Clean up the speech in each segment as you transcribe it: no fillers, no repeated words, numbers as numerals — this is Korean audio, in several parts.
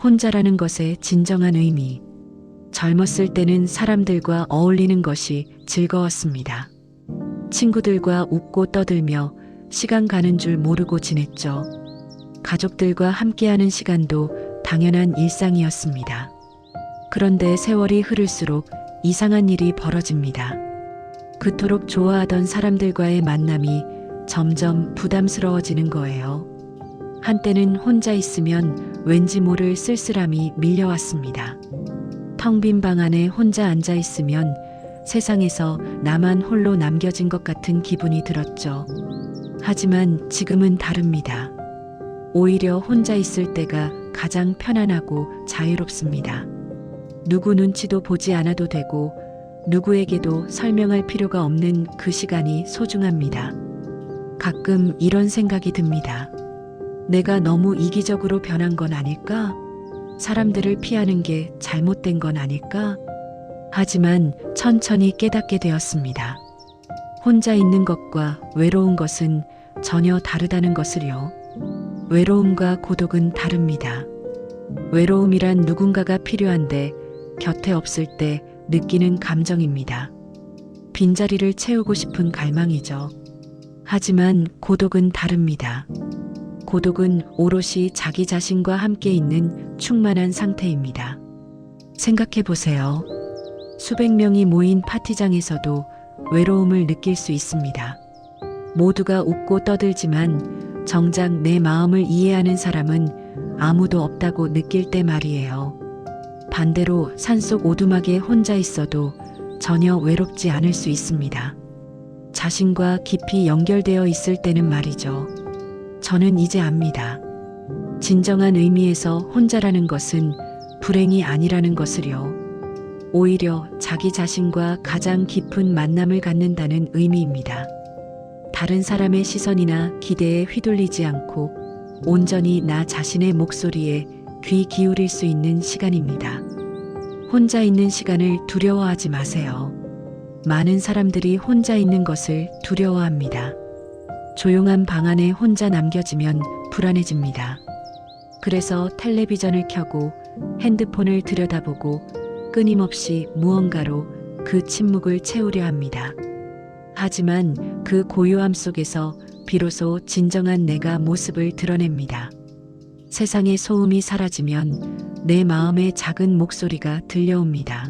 혼자라는 것의 진정한 의미. 젊었을 때는 사람들과 어울리는 것이 즐거웠습니다. 친구들과 웃고 떠들며 시간 가는 줄 모르고 지냈죠. 가족들과 함께하는 시간도 당연한 일상이었습니다. 그런데 세월이 흐를수록 이상한 일이 벌어집니다. 그토록 좋아하던 사람들과의 만남이 점점 부담스러워지는 거예요. 한때는 혼자 있으면 왠지 모를 쓸쓸함이 밀려왔습니다. 텅 빈 방 안에 혼자 앉아 있으면 세상에서 나만 홀로 남겨진 것 같은 기분이 들었죠. 하지만 지금은 다릅니다. 오히려 혼자 있을 때가 가장 편안하고 자유롭습니다. 누구 눈치도 보지 않아도 되고 누구에게도 설명할 필요가 없는 그 시간이 소중합니다. 가끔 이런 생각이 듭니다. 내가 너무 이기적으로 변한 건 아닐까? 사람들을 피하는 게 잘못된 건 아닐까? 하지만 천천히 깨닫게 되었습니다. 혼자 있는 것과 외로운 것은 전혀 다르다는 것을요. 외로움과 고독은 다릅니다. 외로움이란 누군가가 필요한데 곁에 없을 때 느끼는 감정입니다. 빈자리를 채우고 싶은 갈망이죠. 하지만 고독은 다릅니다. 고독은 오롯이 자기 자신과 함께 있는 충만한 상태입니다. 생각해 보세요. 수백 명이 모인 파티장에서도 외로움을 느낄 수 있습니다. 모두가 웃고 떠들지만 정작 내 마음을 이해하는 사람은 아무도 없다고 느낄 때 말이에요. 반대로 산속 오두막에 혼자 있어도 전혀 외롭지 않을 수 있습니다. 자신과 깊이 연결되어 있을 때는 말이죠. 저는 이제 압니다. 진정한 의미에서 혼자라는 것은 불행이 아니라는 것을요. 오히려 자기 자신과 가장 깊은 만남을 갖는다는 의미입니다. 다른 사람의 시선이나 기대에 휘둘리지 않고 온전히 나 자신의 목소리에 귀 기울일 수 있는 시간입니다. 혼자 있는 시간을 두려워하지 마세요. 많은 사람들이 혼자 있는 것을 두려워합니다. 조용한 방 안에 혼자 남겨지면 불안해집니다. 그래서 텔레비전을 켜고 핸드폰을 들여다보고 끊임없이 무언가로 그 침묵을 채우려 합니다. 하지만 그 고요함 속에서 비로소 진정한 내가 모습을 드러냅니다. 세상의 소음이 사라지면 내 마음의 작은 목소리가 들려옵니다.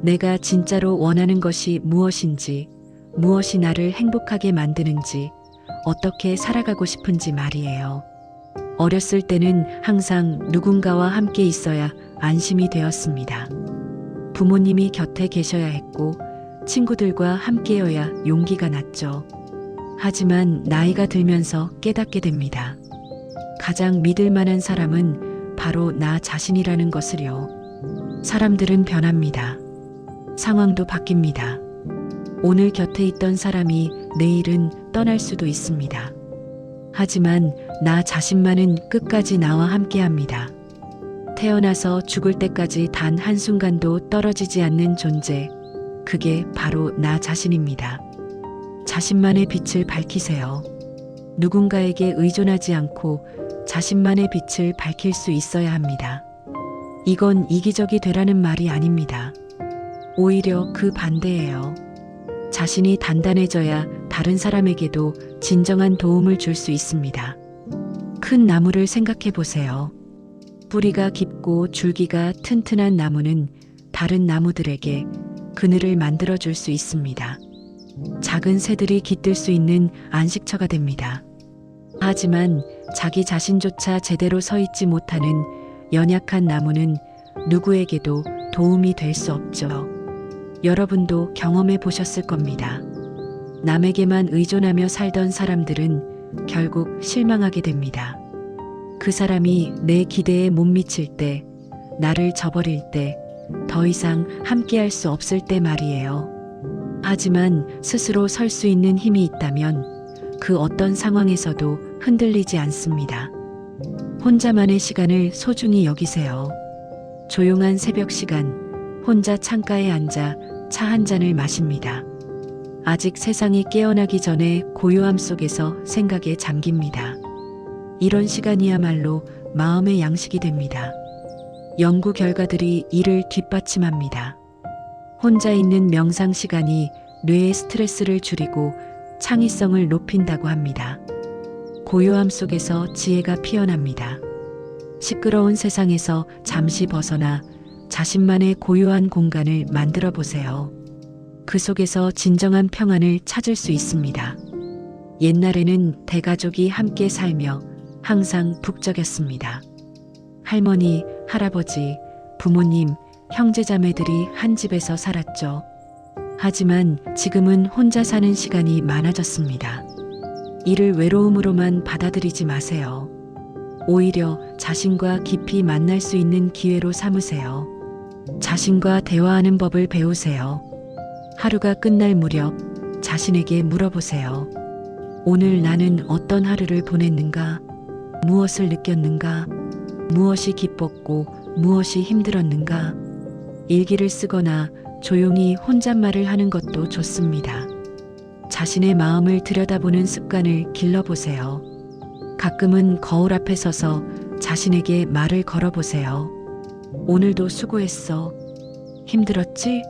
내가 진짜로 원하는 것이 무엇인지, 무엇이 나를 행복하게 만드는지, 어떻게 살아가고 싶은지 말이에요. 어렸을 때는 항상 누군가와 함께 있어야 안심이 되었습니다. 부모님이 곁에 계셔야 했고 친구들과 함께여야 용기가 났죠. 하지만 나이가 들면서 깨닫게 됩니다. 가장 믿을 만한 사람은 바로 나 자신이라는 것을요. 사람들은 변합니다. 상황도 바뀝니다. 오늘 곁에 있던 사람이 내일은 떠날 수도 있습니다. 하지만 나 자신만은 끝까지 나와 함께합니다. 태어나서 죽을 때까지 단 한순간도 떨어지지 않는 존재, 그게 바로 나 자신입니다. 자신만의 빛을 밝히세요. 누군가에게 의존하지 않고 자신만의 빛을 밝힐 수 있어야 합니다. 이건 이기적이 되라는 말이 아닙니다. 오히려 그 반대예요. 자신이 단단해져야 다른 사람에게도 진정한 도움을 줄 수 있습니다. 큰 나무를 생각해 보세요. 뿌리가 깊고 줄기가 튼튼한 나무는 다른 나무들에게 그늘을 만들어 줄 수 있습니다. 작은 새들이 깃들 수 있는 안식처가 됩니다. 하지만 자기 자신조차 제대로 서 있지 못하는 연약한 나무는 누구에게도 도움이 될 수 없죠. 여러분도 경험해 보셨을 겁니다. 남에게만 의존하며 살던 사람들은 결국 실망하게 됩니다. 그 사람이 내 기대에 못 미칠 때, 나를 저버릴 때, 더 이상 함께할 수 없을 때 말이에요. 하지만 스스로 설 수 있는 힘이 있다면 그 어떤 상황에서도 흔들리지 않습니다. 혼자만의 시간을 소중히 여기세요. 조용한 새벽 시간, 혼자 창가에 앉아 차 한 잔을 마십니다. 아직 세상이 깨어나기 전에 고요함 속에서 생각에 잠깁니다. 이런 시간이야말로 마음의 양식이 됩니다. 연구 결과들이 이를 뒷받침합니다. 혼자 있는 명상 시간이 뇌의 스트레스를 줄이고 창의성을 높인다고 합니다. 고요함 속에서 지혜가 피어납니다. 시끄러운 세상에서 잠시 벗어나 자신만의 고요한 공간을 만들어 보세요. 그 속에서 진정한 평안을 찾을 수 있습니다. 옛날에는 대가족이 함께 살며 항상 북적였습니다. 할머니, 할아버지, 부모님, 형제자매들이 한 집에서 살았죠. 하지만 지금은 혼자 사는 시간이 많아졌습니다. 이를 외로움으로만 받아들이지 마세요. 오히려 자신과 깊이 만날 수 있는 기회로 삼으세요. 자신과 대화하는 법을 배우세요. 하루가 끝날 무렵 자신에게 물어보세요. 오늘 나는 어떤 하루를 보냈는가? 무엇을 느꼈는가? 무엇이 기뻤고 무엇이 힘들었는가? 일기를 쓰거나 조용히 혼잣말을 하는 것도 좋습니다. 자신의 마음을 들여다보는 습관을 길러보세요. 가끔은 거울 앞에 서서 자신에게 말을 걸어보세요. 오늘도 수고했어. 힘들었지?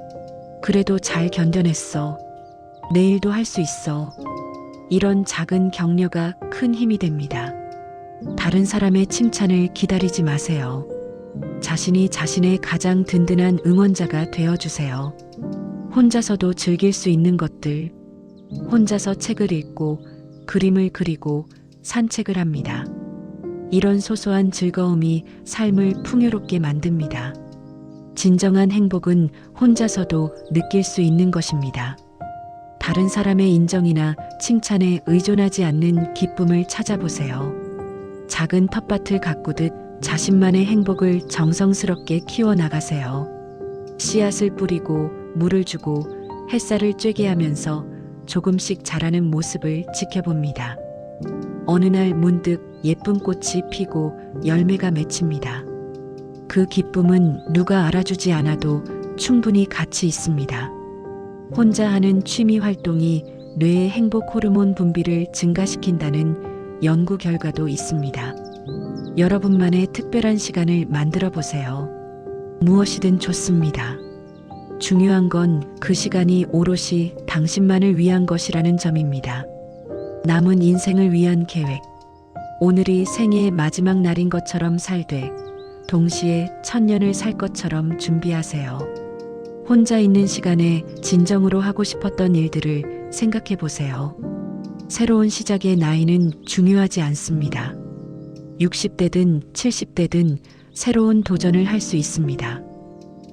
그래도 잘 견뎌냈어. 내일도 할 수 있어. 이런 작은 격려가 큰 힘이 됩니다. 다른 사람의 칭찬을 기다리지 마세요. 자신이 자신의 가장 든든한 응원자가 되어주세요. 혼자서도 즐길 수 있는 것들. 혼자서 책을 읽고 그림을 그리고 산책을 합니다. 이런 소소한 즐거움이 삶을 풍요롭게 만듭니다. 진정한 행복은 혼자서도 느낄 수 있는 것입니다. 다른 사람의 인정이나 칭찬에 의존하지 않는 기쁨을 찾아보세요. 작은 텃밭을 가꾸듯 자신만의 행복을 정성스럽게 키워나가세요. 씨앗을 뿌리고 물을 주고 햇살을 쬐게 하면서 조금씩 자라는 모습을 지켜봅니다. 어느 날 문득 예쁜 꽃이 피고 열매가 맺힙니다. 그 기쁨은 누가 알아주지 않아도 충분히 가치 있습니다. 혼자 하는 취미 활동이 뇌의 행복 호르몬 분비를 증가시킨다는 연구 결과도 있습니다. 여러분만의 특별한 시간을 만들어 보세요. 무엇이든 좋습니다. 중요한 건 그 시간이 오롯이 당신만을 위한 것이라는 점입니다. 남은 인생을 위한 계획. 오늘이 생애의 마지막 날인 것처럼 살되 동시에 천년을 살 것처럼 준비하세요. 혼자 있는 시간에 진정으로 하고 싶었던 일들을 생각해 보세요. 새로운 시작의 나이는 중요하지 않습니다. 60대든 70대든 새로운 도전을 할 수 있습니다.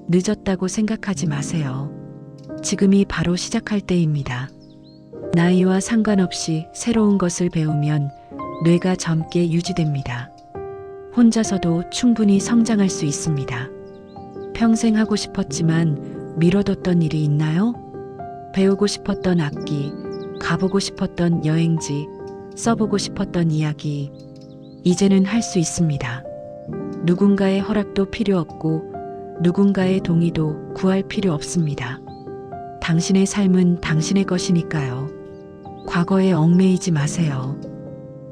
늦었다고 생각하지 마세요. 지금이 바로 시작할 때입니다. 나이와 상관없이 새로운 것을 배우면 뇌가 젊게 유지됩니다. 혼자서도 충분히 성장할 수 있습니다. 평생 하고 싶었지만 미뤄뒀던 일이 있나요? 배우고 싶었던 악기, 가보고 싶었던 여행지, 써보고 싶었던 이야기. 이제는 할 수 있습니다. 누군가의 허락도 필요 없고 누군가의 동의도 구할 필요 없습니다. 당신의 삶은 당신의 것이니까요. 과거에 얽매이지 마세요.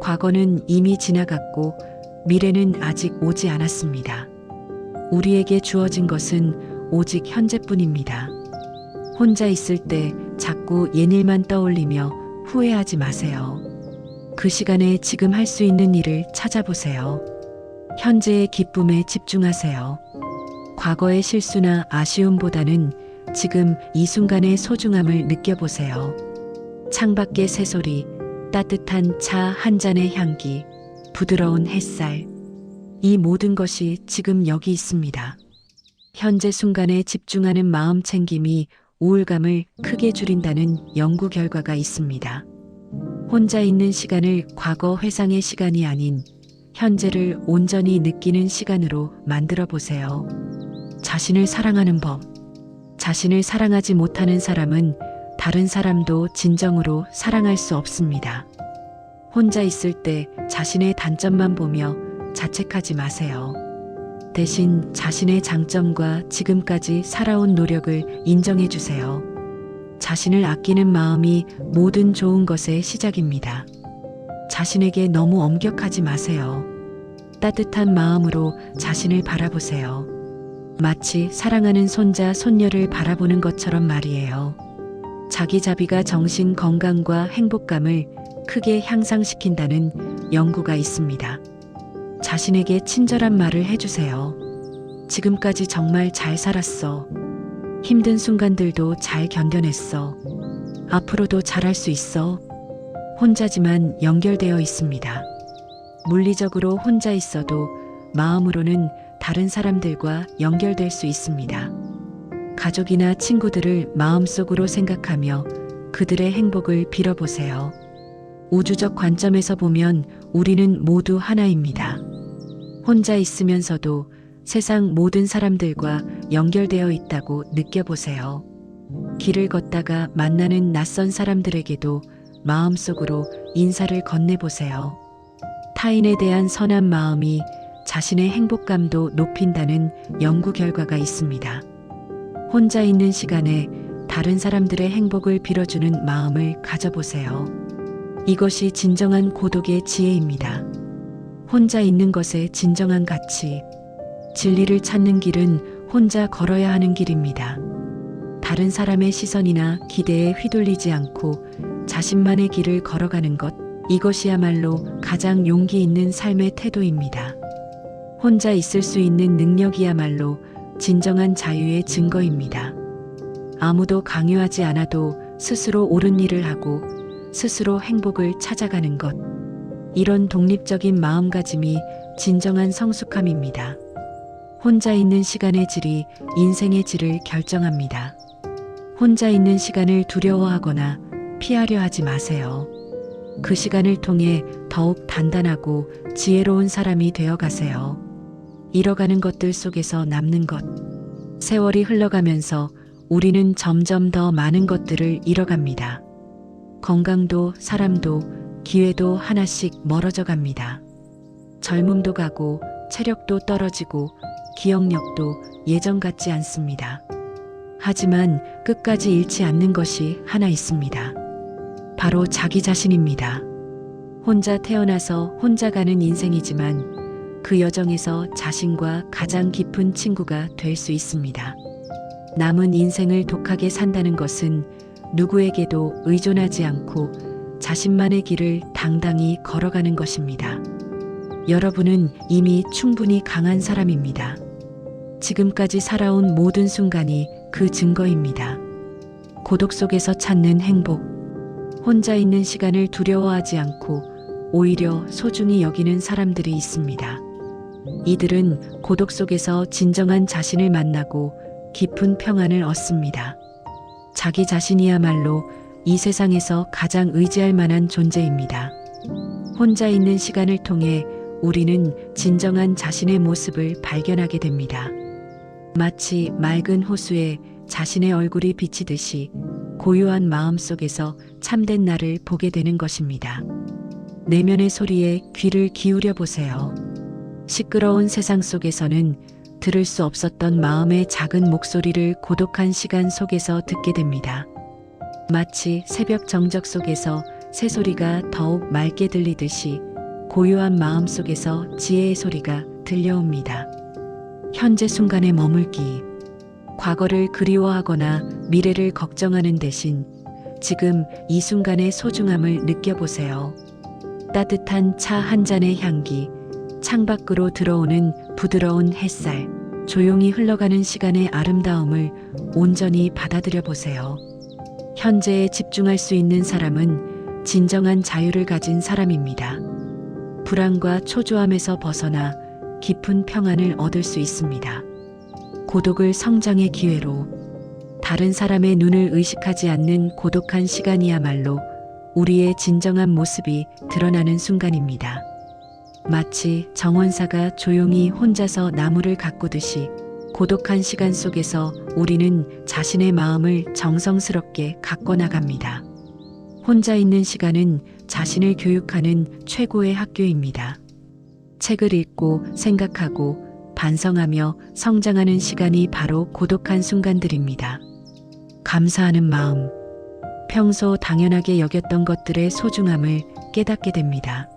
과거는 이미 지나갔고 미래는 아직 오지 않았습니다. 우리에게 주어진 것은 오직 현재뿐입니다. 혼자 있을 때 자꾸 옛 일만 떠올리며 후회하지 마세요. 그 시간에 지금 할 수 있는 일을 찾아보세요. 현재의 기쁨에 집중하세요. 과거의 실수나 아쉬움보다는 지금 이 순간의 소중함을 느껴보세요. 창밖의 새소리, 따뜻한 차 한 잔의 향기, 부드러운 햇살. 이 모든 것이 지금 여기 있습니다. 현재 순간에 집중하는 마음 챙김이 우울감을 크게 줄인다는 연구 결과가 있습니다. 혼자 있는 시간을 과거 회상의 시간이 아닌 현재를 온전히 느끼는 시간으로 만들어 보세요. 자신을 사랑하는 법. 자신을 사랑하지 못하는 사람은 다른 사람도 진정으로 사랑할 수 없습니다. 혼자 있을 때 자신의 단점만 보며 자책하지 마세요. 대신 자신의 장점과 지금까지 살아온 노력을 인정해 주세요. 자신을 아끼는 마음이 모든 좋은 것의 시작입니다. 자신에게 너무 엄격하지 마세요. 따뜻한 마음으로 자신을 바라보세요. 마치 사랑하는 손자, 손녀를 바라보는 것처럼 말이에요. 자기자비가 정신 건강과 행복감을 크게 향상시킨다는 연구가 있습니다. 자신에게 친절한 말을 해주세요. 지금까지 정말 잘 살았어. 힘든 순간들도 잘 견뎌냈어. 앞으로도 잘할 수 있어. 혼자지만 연결되어 있습니다. 물리적으로 혼자 있어도 마음으로는 다른 사람들과 연결될 수 있습니다. 가족이나 친구들을 마음속으로 생각하며 그들의 행복을 빌어보세요. 우주적 관점에서 보면 우리는 모두 하나입니다. 혼자 있으면서도 세상 모든 사람들과 연결되어 있다고 느껴보세요. 길을 걷다가 만나는 낯선 사람들에게도 마음속으로 인사를 건네보세요. 타인에 대한 선한 마음이 자신의 행복감도 높인다는 연구 결과가 있습니다. 혼자 있는 시간에 다른 사람들의 행복을 빌어주는 마음을 가져보세요. 이것이 진정한 고독의 지혜입니다. 혼자 있는 것의 진정한 가치. 진리를 찾는 길은 혼자 걸어야 하는 길입니다. 다른 사람의 시선이나 기대에 휘둘리지 않고 자신만의 길을 걸어가는 것, 이것이야말로 가장 용기 있는 삶의 태도입니다. 혼자 있을 수 있는 능력이야말로 진정한 자유의 증거입니다. 아무도 강요하지 않아도 스스로 옳은 일을 하고 스스로 행복을 찾아가는 것. 이런 독립적인 마음가짐이 진정한 성숙함입니다. 혼자 있는 시간의 질이 인생의 질을 결정합니다. 혼자 있는 시간을 두려워하거나 피하려 하지 마세요. 그 시간을 통해 더욱 단단하고 지혜로운 사람이 되어 가세요. 잃어가는 것들 속에서 남는 것. 세월이 흘러가면서 우리는 점점 더 많은 것들을 잃어갑니다. 건강도 사람도 기회도 하나씩 멀어져 갑니다. 젊음도 가고 체력도 떨어지고 기억력도 예전 같지 않습니다. 하지만 끝까지 잃지 않는 것이 하나 있습니다. 바로 자기 자신입니다. 혼자 태어나서 혼자 가는 인생이지만 그 여정에서 자신과 가장 깊은 친구가 될 수 있습니다. 남은 인생을 독하게 산다는 것은 누구에게도 의존하지 않고 자신만의 길을 당당히 걸어가는 것입니다. 여러분은 이미 충분히 강한 사람입니다. 지금까지 살아온 모든 순간이 그 증거입니다. 고독 속에서 찾는 행복. 혼자 있는 시간을 두려워하지 않고 오히려 소중히 여기는 사람들이 있습니다. 이들은 고독 속에서 진정한 자신을 만나고 깊은 평안을 얻습니다. 자기 자신이야말로 이 세상에서 가장 의지할 만한 존재입니다. 혼자 있는 시간을 통해 우리는 진정한 자신의 모습을 발견하게 됩니다. 마치 맑은 호수에 자신의 얼굴이 비치듯이 고요한 마음 속에서 참된 나를 보게 되는 것입니다. 내면의 소리에 귀를 기울여 보세요. 시끄러운 세상 속에서는 들을 수 없었던 마음의 작은 목소리를 고독한 시간 속에서 듣게 됩니다. 마치 새벽 정적 속에서 새소리가 더욱 맑게 들리듯이 고요한 마음 속에서 지혜의 소리가 들려옵니다. 현재 순간에 머물기. 과거를 그리워하거나 미래를 걱정하는 대신 지금 이 순간의 소중함을 느껴보세요. 따뜻한 차 한 잔의 향기, 창밖으로 들어오는 부드러운 햇살, 조용히 흘러가는 시간의 아름다움을 온전히 받아들여 보세요. 현재에 집중할 수 있는 사람은 진정한 자유를 가진 사람입니다. 불안과 초조함에서 벗어나 깊은 평안을 얻을 수 있습니다. 고독을 성장의 기회로. 다른 사람의 눈을 의식하지 않는 고독한 시간이야말로 우리의 진정한 모습이 드러나는 순간입니다. 마치 정원사가 조용히 혼자서 나무를 가꾸듯이 고독한 시간 속에서 우리는 자신의 마음을 정성스럽게 가꿔 나갑니다. 혼자 있는 시간은 자신을 교육하는 최고의 학교입니다. 책을 읽고 생각하고 반성하며 성장하는 시간이 바로 고독한 순간들입니다. 감사하는 마음. 평소 당연하게 여겼던 것들의 소중함을 깨닫게 됩니다.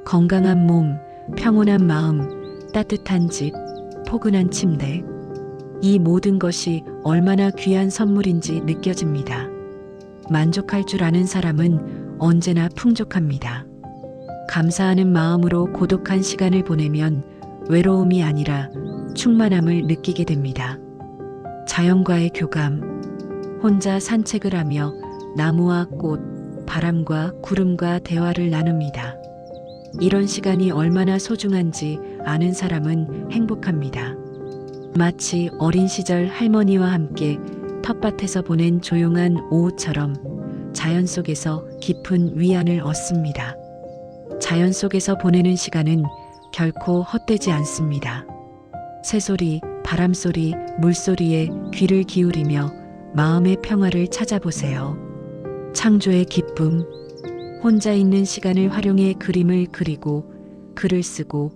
건강한 몸, 평온한 마음, 따뜻한 집, 포근한 침대. 이 모든 것이 얼마나 귀한 선물인지 느껴집니다. 만족할 줄 아는 사람은 언제나 풍족합니다. 감사하는 마음으로 고독한 시간을 보내면 외로움이 아니라 충만함을 느끼게 됩니다. 자연과의 교감, 혼자 산책을 하며 나무와 꽃, 바람과 구름과 대화를 나눕니다. 이런 시간이 얼마나 소중한지 아는 사람은 행복합니다. 마치 어린 시절 할머니와 함께 텃밭에서 보낸 조용한 오후처럼 자연 속에서 깊은 위안을 얻습니다. 자연 속에서 보내는 시간은 결코 헛되지 않습니다. 새소리, 바람소리, 물소리에 귀를 기울이며 마음의 평화를 찾아보세요. 창조의 기쁨, 혼자 있는 시간을 활용해 그림을 그리고 글을 쓰고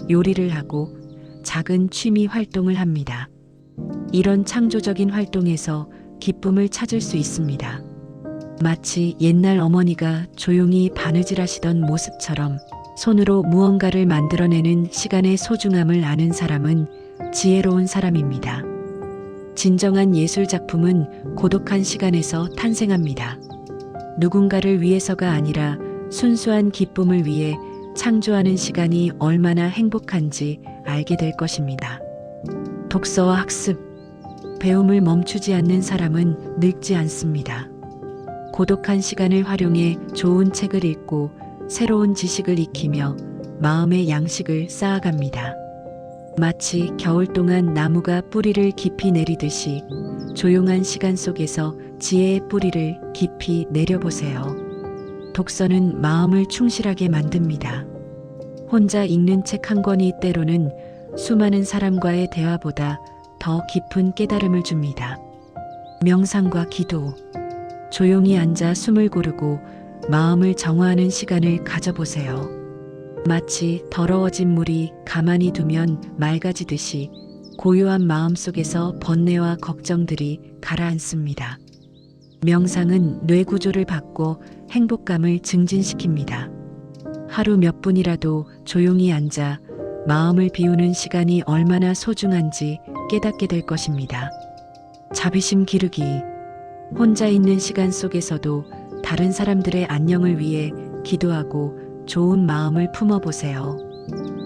요리를 하고 작은 취미 활동을 합니다. 이런 창조적인 활동에서 기쁨을 찾을 수 있습니다. 마치 옛날 어머니가 조용히 바느질 하시던 모습처럼 손으로 무언가를 만들어내는 시간의 소중함을 아는 사람은 지혜로운 사람입니다. 진정한 예술 작품은 고독한 시간에서 탄생합니다. 누군가를 위해서가 아니라 순수한 기쁨을 위해 창조하는 시간이 얼마나 행복한지 알게 될 것입니다. 독서와 학습, 배움을 멈추지 않는 사람은 늙지 않습니다. 고독한 시간을 활용해 좋은 책을 읽고 새로운 지식을 익히며 마음의 양식을 쌓아갑니다. 마치 겨울 동안 나무가 뿌리를 깊이 내리듯이 조용한 시간 속에서 지혜의 뿌리를 깊이 내려보세요. 독서는 마음을 충실하게 만듭니다. 혼자 읽는 책 한 권이 때로는 수많은 사람과의 대화보다 더 깊은 깨달음을 줍니다. 명상과 기도, 조용히 앉아 숨을 고르고 마음을 정화하는 시간을 가져보세요. 마치 더러워진 물이 가만히 두면 맑아지듯이 고요한 마음 속에서 번뇌와 걱정들이 가라앉습니다. 명상은 뇌 구조를 바꿔 행복감을 증진시킵니다. 하루 몇 분이라도 조용히 앉아 마음을 비우는 시간이 얼마나 소중한지 깨닫게 될 것입니다. 자비심 기르기, 혼자 있는 시간 속에서도 다른 사람들의 안녕을 위해 기도하고 좋은 마음을 품어보세요.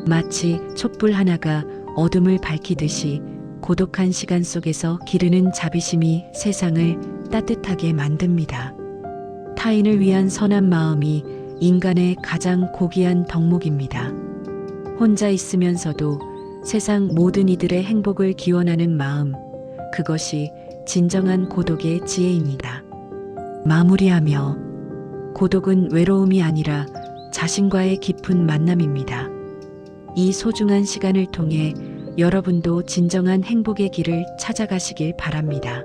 마치 촛불 하나가 어둠을 밝히듯이 고독한 시간 속에서 기르는 자비심이 세상을 따뜻하게 만듭니다. 타인을 위한 선한 마음이 인간의 가장 고귀한 덕목입니다. 혼자 있으면서도 세상 모든 이들의 행복을 기원하는 마음, 그것이 진정한 고독의 지혜입니다. 마무리하며, 고독은 외로움이 아니라 자신과의 깊은 만남입니다. 이 소중한 시간을 통해 여러분도 진정한 행복의 길을 찾아가시길 바랍니다.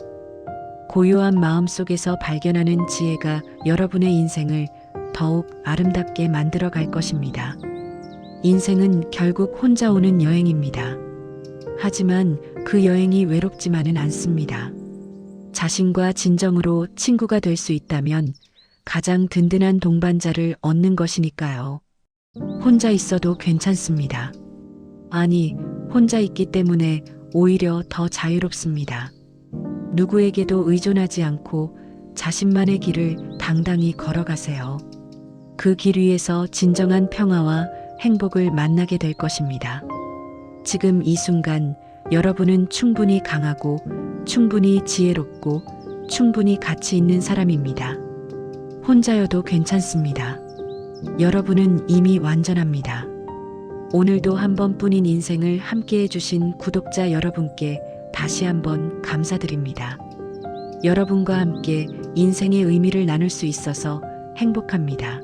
고요한 마음 속에서 발견하는 지혜가 여러분의 인생을 더욱 아름답게 만들어 갈 것입니다. 인생은 결국 혼자 오는 여행입니다. 하지만 그 여행이 외롭지만은 않습니다. 자신과 진정으로 친구가 될 수 있다면 가장 든든한 동반자를 얻는 것이니까요. 혼자 있어도 괜찮습니다. 아니, 혼자 있기 때문에 오히려 더 자유롭습니다. 누구에게도 의존하지 않고 자신만의 길을 당당히 걸어가세요. 그 길 위에서 진정한 평화와 행복을 만나게 될 것입니다. 지금 이 순간 여러분은 충분히 강하고 충분히 지혜롭고 충분히 가치 있는 사람입니다. 혼자여도 괜찮습니다. 여러분은 이미 완전합니다. 오늘도 한 번뿐인 인생을 함께해 주신 구독자 여러분께 다시 한번 감사드립니다. 여러분과 함께 인생의 의미를 나눌 수 있어서 행복합니다.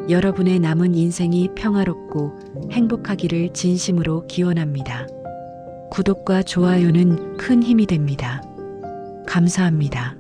여러분의 남은 인생이 평화롭고 행복하기를 진심으로 기원합니다. 구독과 좋아요는 큰 힘이 됩니다. 감사합니다.